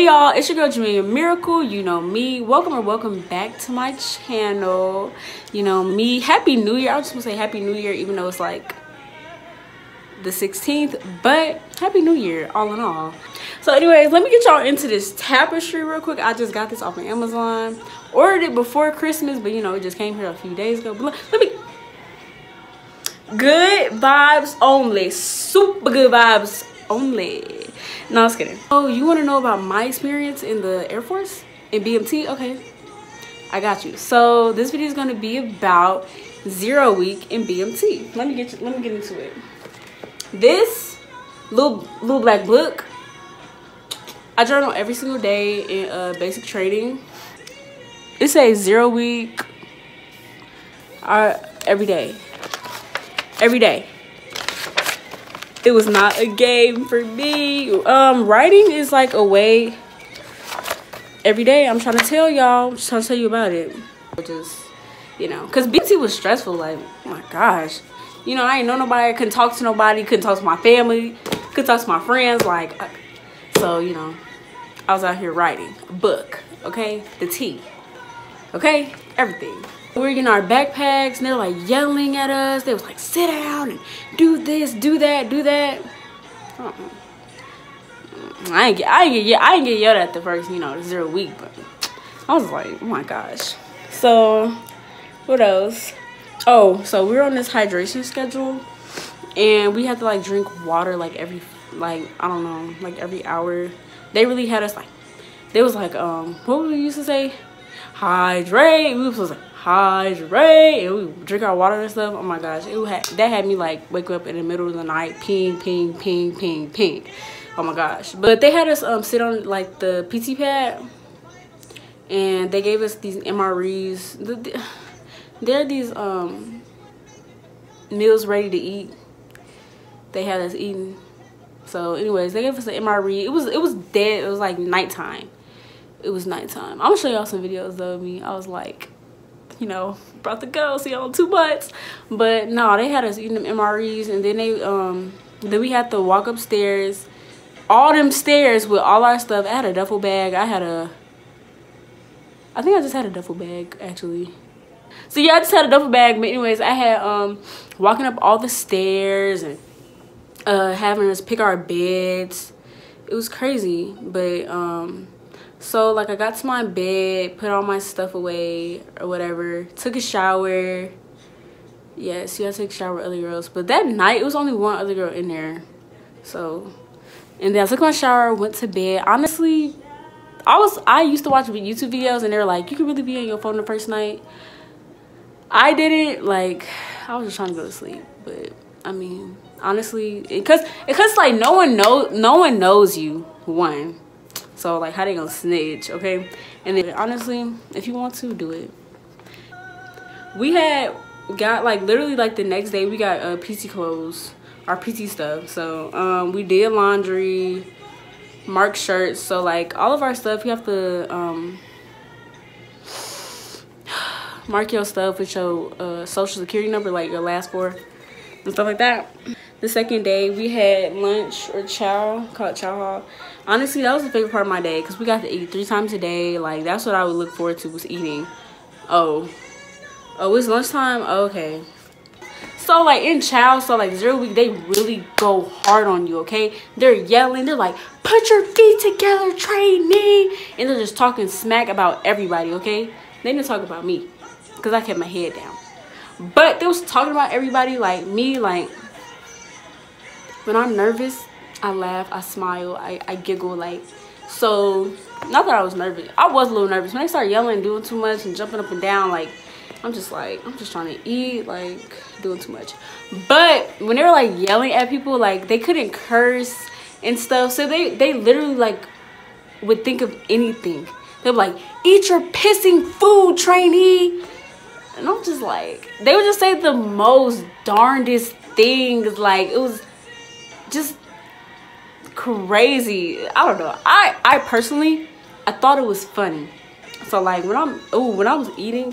y'all, it's your girl Jamelia Miracle. You know me. Welcome back to my channel. You know me. Happy New Year. I was just gonna say Happy New Year even though it's like the 16th, but Happy New Year all in all. So anyways, let me get y'all into this tapestry real quick. I just got this off of Amazon. Ordered it before Christmas, but you know it just came here a few days ago. But let me, good vibes only, super good vibes only. No, I was kidding. Oh, you want to know about my experience in the Air Force in BMT? Okay, I got you. So this video is going to be about 0 week in BMT. Let me get into it. This little black book, I journal every single day in basic training. It says 0 week every day. It was not a game for me. Writing is like a way every day. I'm trying to tell y'all. I'm just trying to tell you about it. Just, you know, because BMT was stressful. Like, oh my gosh. You know, I ain't know nobody. Couldn't talk to nobody. Couldn't talk to my family. Couldn't talk to my friends. Like, so, you know, I was out here writing a book. Okay? The T. Okay? Everything. We were getting our backpacks and they're like yelling at us. They was like, sit down and do this, do that, do that. I ain't get yelled at the first, you know, 0 week, but I was like, oh my gosh. So what else? Oh, so we were on this hydration schedule and we had to like drink water like every, like, I don't know, like every hour. They really had us like, they was like, what would we used to say? Hydrate. We was like, hydrate, and we drink our water and stuff. Oh my gosh, that had me like wake up in the middle of the night, ping. Oh my gosh. But they had us sit on like the PT pad, and they gave us these MREs. They're these meals ready to eat. They had us eating. So anyways, they gave us an MRE. It was dead. It was like nighttime. It was nighttime. I'm gonna show y'all some videos though of me. I was like, you know, about to go see y'all 2 months, but no, they had us eating them MREs, and then then we had to walk upstairs, all them stairs with all our stuff. I had a duffel bag. I think I just had a duffel bag actually. So yeah, I just had a duffel bag. But anyways, I had walking up all the stairs and having us pick our beds. It was crazy, but so like I got to my bed, put all my stuff away or whatever, took a shower. Yes, you gotta take a shower with other girls. But that night it was only one other girl in there. So, and then I took my shower, went to bed. Honestly, I used to watch YouTube videos and they were like, you can really be on your phone the first night. I didn't, like, I was just trying to go to sleep. But I mean, honestly, because like no one knows you, one. So like, how they gonna snitch? Okay. And then honestly, if you want to do it, we got like literally like the next day we got PT clothes, our PT stuff. So we did laundry, marked shirts. So like all of our stuff, you have to mark your stuff with your social security number, like your last 4 and stuff like that. The second day we had lunch or chow, called chow hall. Honestly, that was the favorite part of my day because we got to eat 3 times a day. Like, that's what I would look forward to, was eating. Oh, it's lunchtime? Okay. So, like, in chow, so, like, 0 week, they really go hard on you, okay? They're yelling. They're like, put your feet together, trainee. And they're just talking smack about everybody, okay? They didn't talk about me because I kept my head down. But they was talking about everybody, like, me, like, when I'm nervous, I laugh, I smile, I giggle, like, so, not that I was nervous. I was a little nervous. When they start yelling, doing too much, and jumping up and down, like, I'm just trying to eat, like, doing too much. But when they were, like, yelling at people, like, they couldn't curse and stuff, so they literally, like, would think of anything. They'd be like, eat your pissing food, trainee. And I'm just like, they would just say the most darndest things, like, it was just crazy. I don't know. I personally, I thought it was funny. So like when I was eating,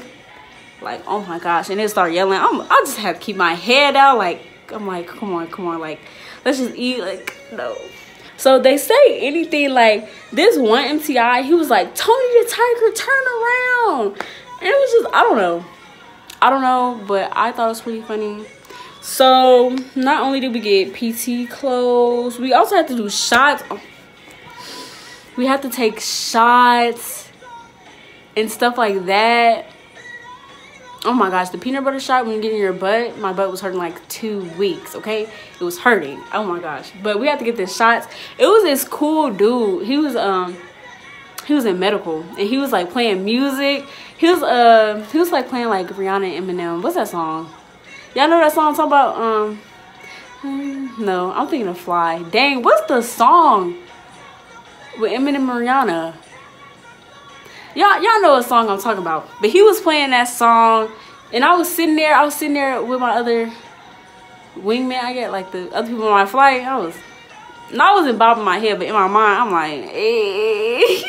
like, oh my gosh, and they start yelling, I just had to keep my head out. Like, I'm like, come on, like, let's just eat. Like, no. So they say anything like this one MTI, he was like, Tony the Tiger, turn around. And it was just, I don't know, but I thought it was pretty funny. So not only did we get PT clothes, we also had to do shots. We had to take shots and stuff like that. Oh my gosh, the peanut butter shot when you get in your butt, my butt was hurting like 2 weeks, okay? It was hurting. Oh my gosh. But we had to get the shots. It was this cool dude. He was in medical and he was like playing music. He was like playing like Rihanna and Eminem. What's that song? Y'all know that song I'm talking about? No, I'm thinking of Fly. Dang, what's the song with Eminem and Rihanna? Y'all know what song I'm talking about. But he was playing that song and I was sitting there with my other wingman. I get like the other people on my flight. I wasn't bobbing my head, but in my mind I'm like, hey.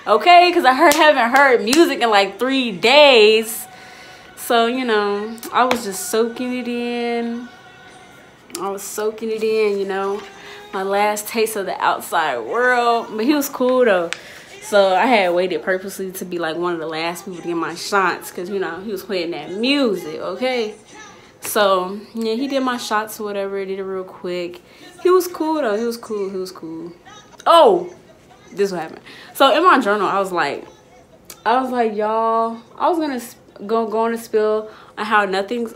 Okay, because I haven't heard music in like 3 days. So, you know, I was just soaking it in. You know, my last taste of the outside world. But he was cool though. So I had waited purposely to be like one of the last people to get my shots because, you know, he was playing that music, okay? So, yeah, he did my shots or whatever. Did it real quick. He was cool, though. He was cool. Oh, this is what happened. So in my journal, I was like, y'all, I was going to go on a spill on how nothing's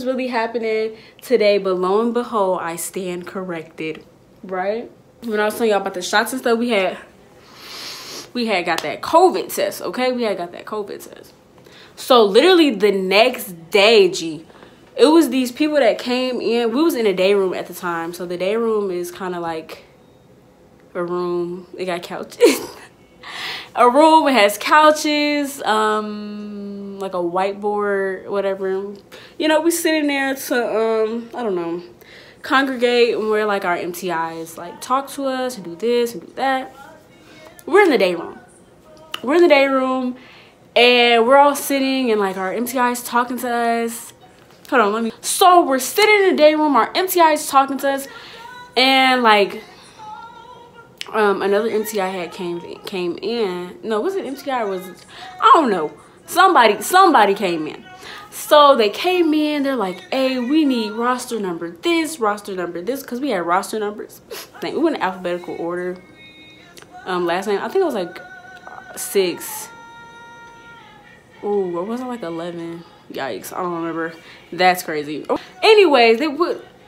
really happening today. But lo and behold, I stand corrected, right? When I was telling y'all about the shots and stuff, we had got that COVID test, okay? We had got that COVID test. So literally the next day, it was these people that came in. We was in a day room at the time. So the day room is kind of like a room. It got couches. A room, it has couches, like a whiteboard, whatever. You know, we sitting there to, I don't know, congregate and where like our MTIs like talk to us and do this and do that. We're in the day room. And we're all sitting and like our MTIs talking to us. Hold on, so we're sitting in the day room, our MTIs talking to us, and like another MTI had came in. No, was it MTI or was it, I don't know. Somebody came in. So they came in, they're like, hey, we need roster number this, because we had roster numbers. We went in alphabetical order. Last name, I think it was like 6. Ooh, or was it like 11? Yikes, I don't remember. That's crazy. Anyways,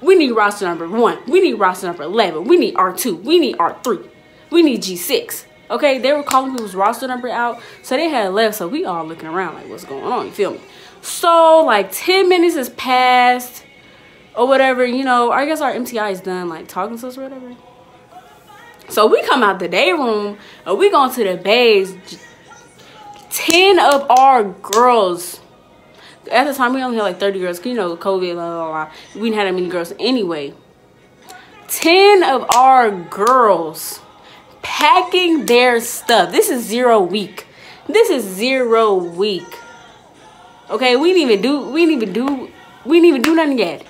we need roster number 1. We need roster number 11. We need R2. We need R3. We need G6. Okay, they were calling people's roster number out. So they had left. So we all looking around like, what's going on? You feel me? So like 10 minutes has passed or whatever. You know, I guess our MTI is done like talking to us or whatever. So we come out the day room and we going to the bays. 10 of our girls. At the time, we only had like 30 girls. Cause you know, COVID, blah, blah, blah. We didn't have that many girls anyway. 10 of our girls packing their stuff. This is 0 week. Okay, we didn't even do nothing yet.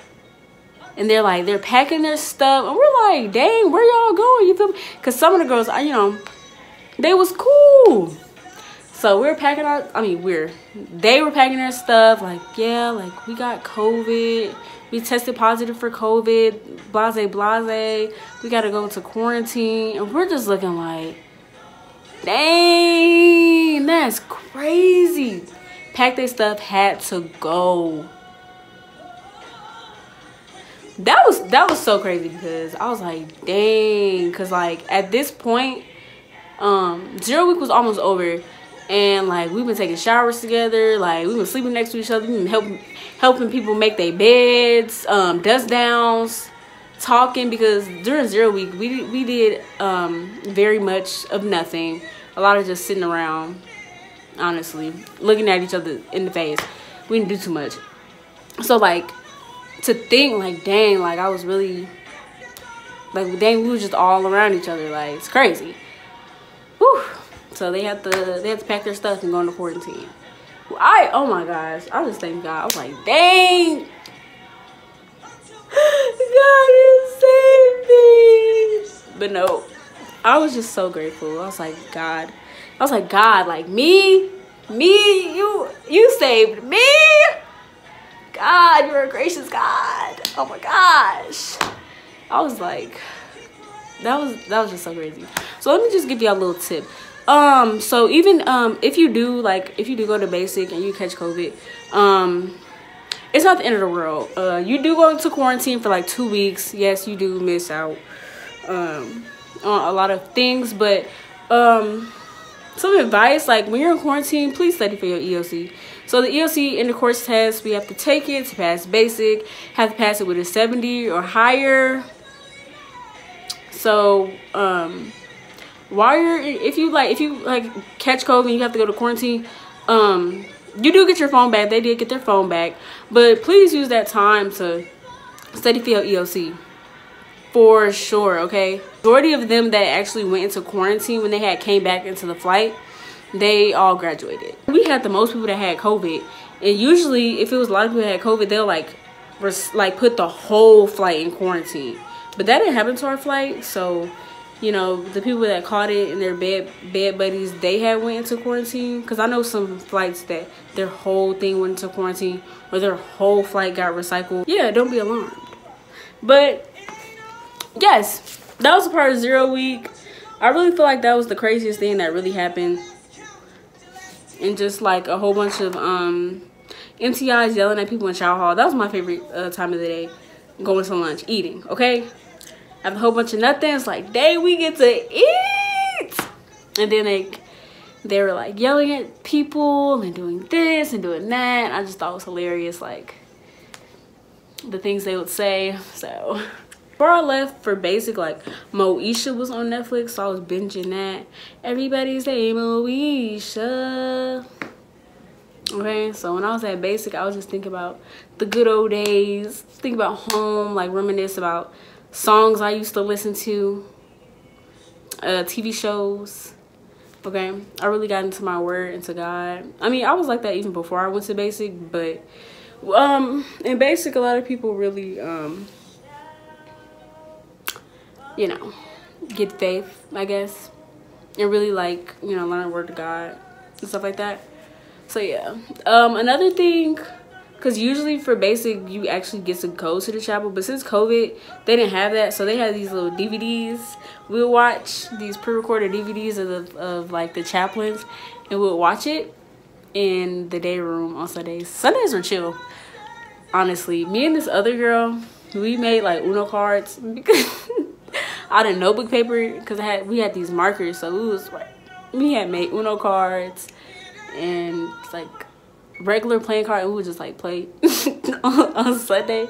And they're packing their stuff. And we're like, dang, where y'all going? You feel me? Because some of the girls, you know, they was cool. So we were packing they were packing their stuff. Like, yeah, like we got COVID. We tested positive for COVID. Blase. We got to go to quarantine. And we're just looking like, dang, that's crazy. Packed their stuff, had to go. That was so crazy because I was like, dang. Because like at this point, 0 week was almost over. And like we've been taking showers together, like we've been sleeping next to each other, we've been helping people make their beds, dust downs, talking, because during 0 week we did very much of nothing. A lot of just sitting around, honestly, looking at each other in the face. We didn't do too much. So like to think like, dang, like I was really like, dang, we were just all around each other, like it's crazy. Whew. So they had to pack their stuff and go into quarantine. Oh my gosh, I just thank God. I was like, dang, God is saved me. But no, I was just so grateful. I was like, God, like me, you saved me. God, you're a gracious God. Oh my gosh. I was like, that was just so crazy. So let me just give y'all a little tip. So even if you do go to basic and you catch COVID, it's not the end of the world. You do go into quarantine for like 2 weeks. Yes, you do miss out on a lot of things, but some advice, like when you're in quarantine, please study for your EOC. So the EOC in the course test, we have to take it to pass basic, have to pass it with a 70 or higher. So if you catch COVID and you have to go to quarantine, you do get your phone back. They did get their phone back, but please use that time to study for your EOC for sure. Okay, majority of them that actually went into quarantine when they came back into the flight, they all graduated. We had the most people that had COVID, and usually if it was a lot of people that had COVID, they'll like put the whole flight in quarantine, but that didn't happen to our flight. So you know, the people that caught it and their bed buddies, they had went into quarantine. Because I know some flights that their whole thing went into quarantine or their whole flight got recycled. Yeah, don't be alarmed. But yes, that was a part of 0 week. I really feel like that was the craziest thing that really happened. And just like a whole bunch of MTIs yelling at people in chow hall. That was my favorite time of the day. Going to lunch, eating, okay? Have a whole bunch of nothings, like, dang, we get to eat. And then they were like yelling at people and doing this and doing that. I just thought it was hilarious, like the things they would say. So before I left for basic, like Moesha was on Netflix, so I was binging that. Everybody say Moesha. Okay, so when I was at basic, I was just thinking about the good old days, think about home, like reminisce about songs I used to listen to, TV shows. Okay, I really got into my word, into God. I mean, I was like that even before I went to basic, but in basic, a lot of people really you know, get faith, I guess, and really like, you know, learn the word of God and stuff like that. So yeah, another thing, because usually for basic you actually get to go to the chapel, but since COVID they didn't have that, so they had these little DVDs. We'll watch these pre-recorded DVDs of like the chaplains, and we'll watch it in the day room on Sundays. Sundays were chill, honestly. Me and this other girl, we made like Uno cards because out of notebook paper, because we had these markers, so we had made Uno cards and like regular playing card, and we would just like play on Sunday.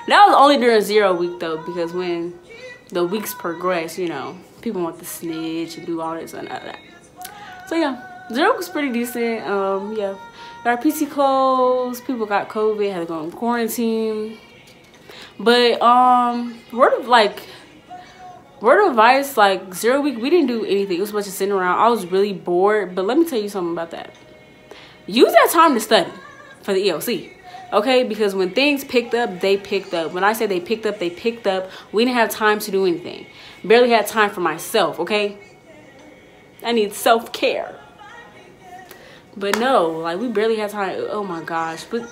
That was only during 0 week though, because when the weeks progress, you know, people want to snitch and do all this and all that. So yeah, 0 week was pretty decent. Yeah, got our PC closed, people got COVID, had to go in quarantine. But word of advice, like 0 week, we didn't do anything. It was a bunch of sitting around. I was really bored, but let me tell you something about that. Use that time to study for the EOC, okay? Because when things picked up, they picked up. When I say they picked up, they picked up. We didn't have time to do anything. Barely had time for myself, okay? I need self-care. But no, like we barely had time. Oh my gosh. But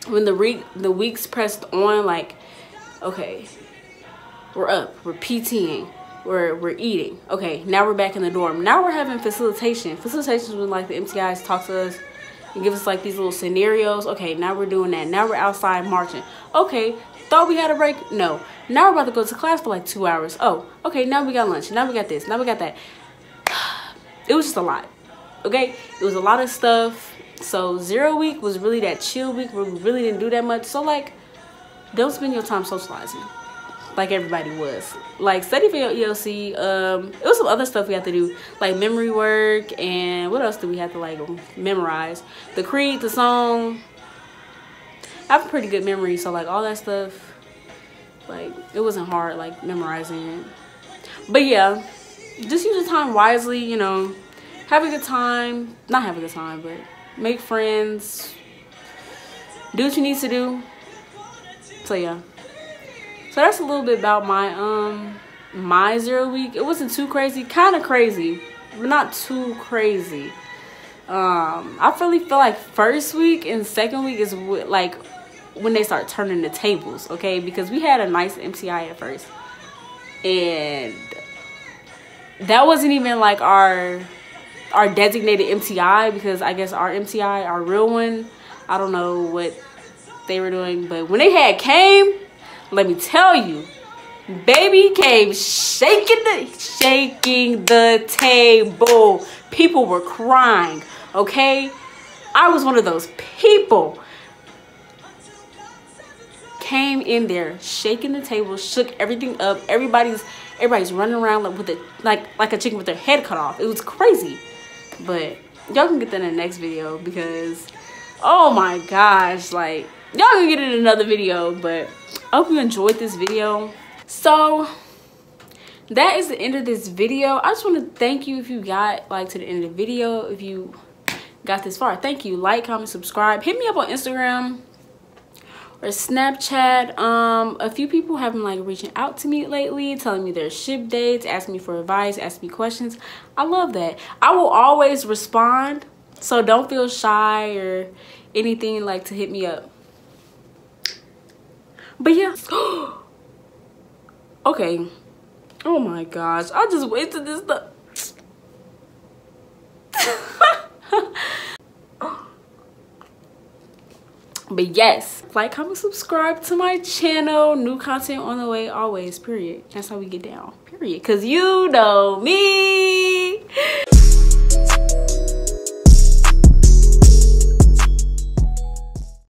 when the weeks pressed on, like, okay, we're up, we're PTing, we're eating. Okay, now we're back in the dorm. Now we're having facilitation. Facilitation is when like the MTIs talk to us and give us like these little scenarios. Okay, now we're doing that. Now we're outside marching. Okay, thought we had a break? No. Now we're about to go to class for like 2 hours. Oh, okay, now we got lunch. Now we got this. Now we got that. It was just a lot. Okay, it was a lot of stuff. So 0 week was really that chill week where we really didn't do that much. So like, don't spend your time socializing like everybody was. Like, study for your EOC. It was some other stuff we had to do, like memory work, and what else did we have to like memorize? The creed, the song. I have a pretty good memory, so like all that stuff, like it wasn't hard like memorizing it. But yeah, just use your time wisely, you know. Have a good time. Not have a good time, but make friends. Do what you need to do. So yeah. So that's a little bit about my my 0 week. It wasn't too crazy, kind of crazy, but not too crazy. I really feel like first week and second week is like when they start turning the tables, okay? Because we had a nice MTI at first, and that wasn't even like our designated MTI, because I guess our MTI, our real one, I don't know what they were doing, but when they had came, let me tell you, baby came shaking the table. People were crying, okay? I was one of those people. Came in there shaking the table, shook everything up. Everybody's running around like with it, like a chicken with their head cut off. It was crazy. But y'all can get that in the next video, because oh my gosh, like y'all can get it in another video. But I hope you enjoyed this video. So that is the end of this video. I just want to thank you if you got like to the end of the video. If you got this far, thank you. Like, comment, subscribe. Hit me up on Instagram or Snapchat. A few people have been like reaching out to me lately, telling me their ship dates, asking me for advice, asking me questions. I love that. I will always respond, so don't feel shy or anything, like to hit me up. But yeah. Okay. Oh my gosh, I just wasted this stuff. But yes, like, comment, subscribe to my channel. New content on the way always, period. That's how we get down, period. Because you know me.